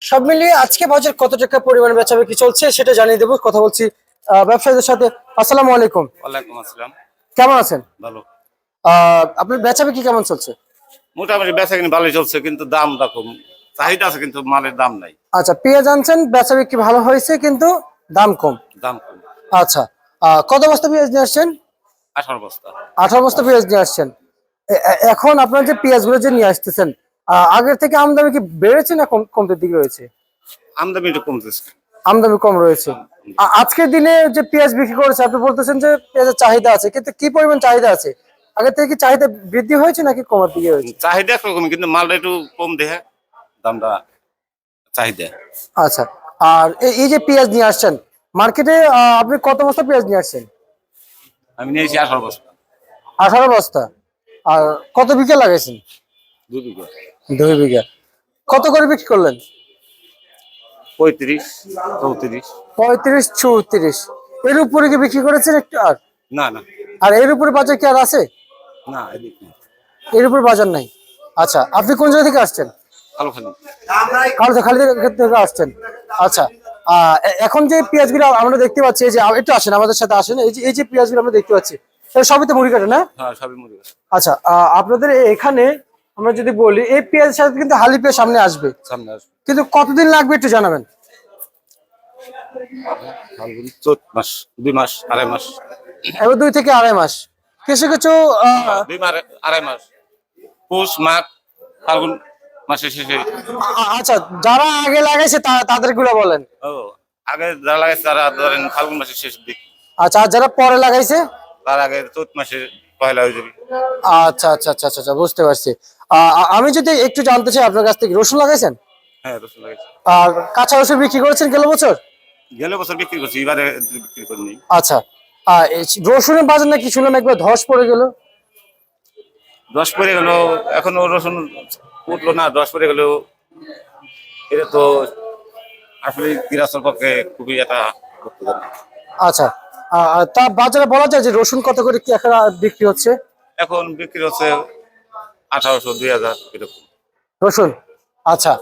সব মিলিয়ে আজকে বাজার কত টাকা পরিমাণ বেচাবেচি চলছে সেটা জানিয়ে দেবো। কথা বলছি ব্যবসায়ীদের সাথে। আসসালামু আলাইকুম। ওয়ালাইকুম আসসালাম। কেমন আছেন? ভালো। আপনার বেচাবেচি কেমন চলছে? মোটামুটি বেচাকেনি ভালোই চলছে, কিন্তু দামটা কম। চাহিদা আছে কিন্তু মালের দাম নাই। আচ্ছা, পেঁয়াজ আনছেন, বেচাবেচি ভালো হয়েছে কিন্তু দাম কম। দাম কম। আচ্ছা, কত বস্তা পেঁয়াজ নিয়ে আসছেন? 18 বস্তা। 18 বস্তা পেঁয়াজ নিয়ে আসছেন। এখন আপনার যে পেঁয়াজগুলো যে নিয়ে আসতেছেন, আগের থেকে আমদানি কি বেড়েছে না কমতে দিকে রয়েছে? আমদানি একটু কমতেছে। আমদানি কম রয়েছে। আজকের দিনে যে পেঁয়াজ বিক্রি করেছে, আপনি বলতেছেন যে পেঁয়াজের চাহিদা আছে, কিন্তু কি পরিমাণ চাহিদা আছে? আগে থেকে কি চাহিদা বৃদ্ধি হয়েছে নাকি কমার দিকে হয়েছে? চাহিদা একরকম, কিন্তু মালটা একটু কম দেহে দামটা চাহিদা। আচ্ছা, আর এই যে পেঁয়াজ নিয়ে আসছেন মার্কেটে, আপনি কত বস্তা পেঁয়াজ নিয়ে আসছেন? আমি নিয়েছি 18 বস্তা। 18 বস্তা। আর কত বিঘা লাগাইছেন? 2 বিঘা। 2 বিঘা। কত করে বিক্রি করলেন? 35 34। 35 34। এর উপরে কি বিক্রি করেছেন একটু? আর না না আর এর উপরে বাজার কি আর আছে? না, এদিক না। এর উপরে বাজার নাই। আচ্ছা, আপনি কোন জায়গা থেকে আসছেন? ভালো খালি। খালি থেকে আসছেন। আচ্ছা, এখন যে পেঁয়াজগুলো আমরা দেখতে পাচ্ছি, এই যে একটু আসেন আমাদের সাথে আসেন, এই যে পেঁয়াজগুলো আমরা দেখতে পাচ্ছি সবই তো মুড়ি কাটা না? হ্যাঁ, সবই মুড়ি। আচ্ছা, আপনাদের এখানে আমরা যদি বলি এই পেঁয়াজের সাথে কিন্তু হালি পেঁয়াজ সামনে আসবে, সামনে আসবে। কিন্তু কতদিন লাগবে একটু জানাবেন। ফাল্গুন, চৈত মাস, 2 মাস, 2.5 মাস। এবার 2 থেকে 2.5 মাস। কিছু কিছু 2 মাস, 2.5 মাস। পৌষ, মাঘ, ফাল্গুন মাসের শেষে। আচ্ছা, যারা আগে লাগাইছে তাদের গুলো বলেন। ও, আগে যারা লাগাইছে তারা ধরেন ফাল্গুন মাসের শেষ দিক। আচ্ছা, আর যারা পরে লাগাইছে তার আগে চৈত মাসের পয়লা হয়ে যাবে। আচ্ছা আচ্ছা আচ্ছা আচ্ছা, বুঝতে পারছি। আমি যদি একটু জানতে চাই আপনার কাছ থেকে, রসুন লাগাইছেন? হ্যাঁ, রসুন লাগাইছে। আর কাঁচা রসুন বিক্রি করেছেন গেল বছর? গেলে বছর বিক্রি করছি, এবারে বিক্রি করিনি। আচ্ছা, এই রসুনের বাজার নাকি শুনলাম একবার ধস পড়ে গেল। 10 পরে গেল, এখনো রসুন উঠলো না। 10 পরে গেল। এটা তো আসলে গৃহস্থর পক্ষে খুবই একটা দুঃখজনক। আচ্ছা, তা বাজারে বলা যায় যে রসুন কত করে কি এখন বিক্রি হচ্ছে? এখন বিক্রি হচ্ছে 1800 2000 এরকম রসুন। আচ্ছা,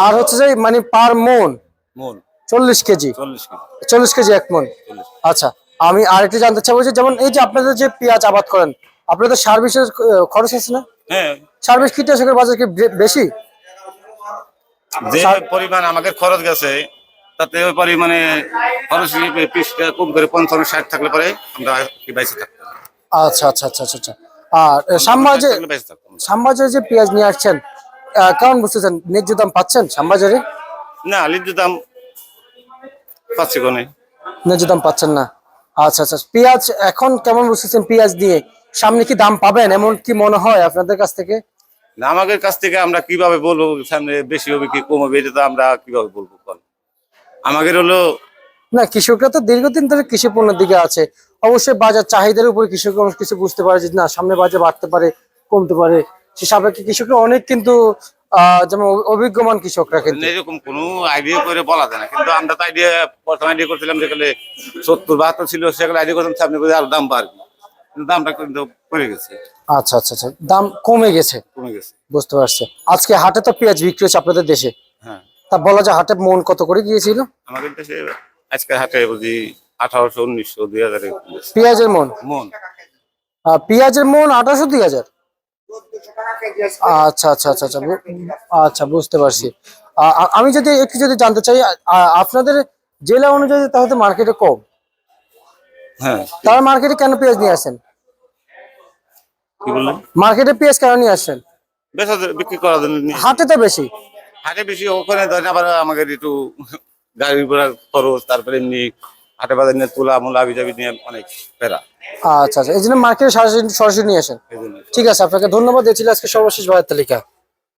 আর হচ্ছে যে মানে পার মন মন। 40 কেজি। 40 কেজি। 40 কেজি এক মন। 40। আচ্ছা, আমি আরেকটু জানতে চাবো যে যেমন এই যে আপনাদের যে পেঁয়াজ আবাদ করেন, আপনাদের সার বিষের খরচ আছে না? হ্যাঁ, সার বিষ কীটনাশকের বাজার কি বেশি? যে পরিমাণ আমাদের খরচ গেছে তাতে ওই পরিমাণে খরচ পিসটা কম করে 55 60 থাকলে পরে আমরা কি বাইসে থাকতাম। আচ্ছা আচ্ছা আচ্ছা আচ্ছা আচ্ছা। আর শ্যামবাজারে বাইসে থাকতাম। শ্যামবাজারে যে পেঁয়াজ নিয়ে আসছেন, কেমন বুঝতেছেন? ন্যায্য দাম পাচ্ছেন শ্যামবাজারে? না, লিচু দাম পাচ্ছি কোনে। ন্যায্য দাম পাচ্ছেন না। আচ্ছা আচ্ছা, পেঁয়াজ এখন কেমন বুঝতেছেন? পেঁয়াজ দিয়ে সামনে কি দাম পাবেন এমন কি মনে হয় আপনাদের কাছ থেকে? না, আমাদের কাছ থেকে আমরা কিভাবে বলবো সামনে বেশি হবে কি কম হবে, এটা তো আমরা কিভাবে বলবো বল। আমাদের হলো না, কৃষকরা তো দীর্ঘদিন ধরে কৃষি পণ্যের দিকে আছে। অবশ্যই বাজার চাহিদার উপর কৃষক কিছু বুঝতে পারে যে না, সামনে বাজার বাড়তে পারে, কমতে পারে। সে সাপেক্ষে কৃষকরা অনেক কিন্তু যেমন অভিজ্ঞমান কৃষকরা কিন্তু এরকম কোনো আইডিয়া করে বলা যায় না, কিন্তু আমরা তো আইডিয়া প্রথম আইডিয়া করছিলাম যেখানে 70 72 ছিল, সেগুলো আইডিয়া করতাম সামনে করে আরো দাম বাড়বে, কিন্তু দামটা কিন্তু কমে গেছে। আচ্ছা আচ্ছা আচ্ছা, দাম কমে গেছে। কমে গেছে। বুঝতে পারছি। আজকে হাটে তো পেঁয়াজ বিক্রি হচ্ছে আপনাদের দেশে, হ্যাঁ। তা বলা যায় হাটে মন কত করে গিয়েছিল? আমাদের দেশে আজকের হাটে বুঝি 1800 1900 2000 পেঁয়াজের মন? মন। পেঁয়াজের মন 1800 2000। আচ্ছা আচ্ছা আচ্ছা আচ্ছা, আচ্ছা বুঝতে পারছি। আমি যদি একটু জানতে চাই, আপনাদের জেলা অনুযায়ী তাহলে মার্কেটে কম। হ্যাঁ। তারা মার্কেটে কেন পেঁয়াজ নিয়ে আসেন? কি বললেন? মার্কেটে পেঁয়াজ কেন নিয়ে আসেন? বেচা বিক্রি করার জন্য। হাটে তো বেশি। হাটে বেশি, ওখানে ধরেন আবার আমাদের একটু গাড়ি ঘোড়ার খরচ, তারপরে এমনি হাটে বাজার নিয়ে তুলা মুলা বিজাবি নিয়ে অনেক প্যারা। আচ্ছা আচ্ছা, এই জন্য মার্কেটে সরাসরি নিয়ে আসেন। এই জন্য। ঠিক আছে, আপনাকে ধন্যবাদ। এই ছিল আজকে সর্বশেষ বাজার তালিকা।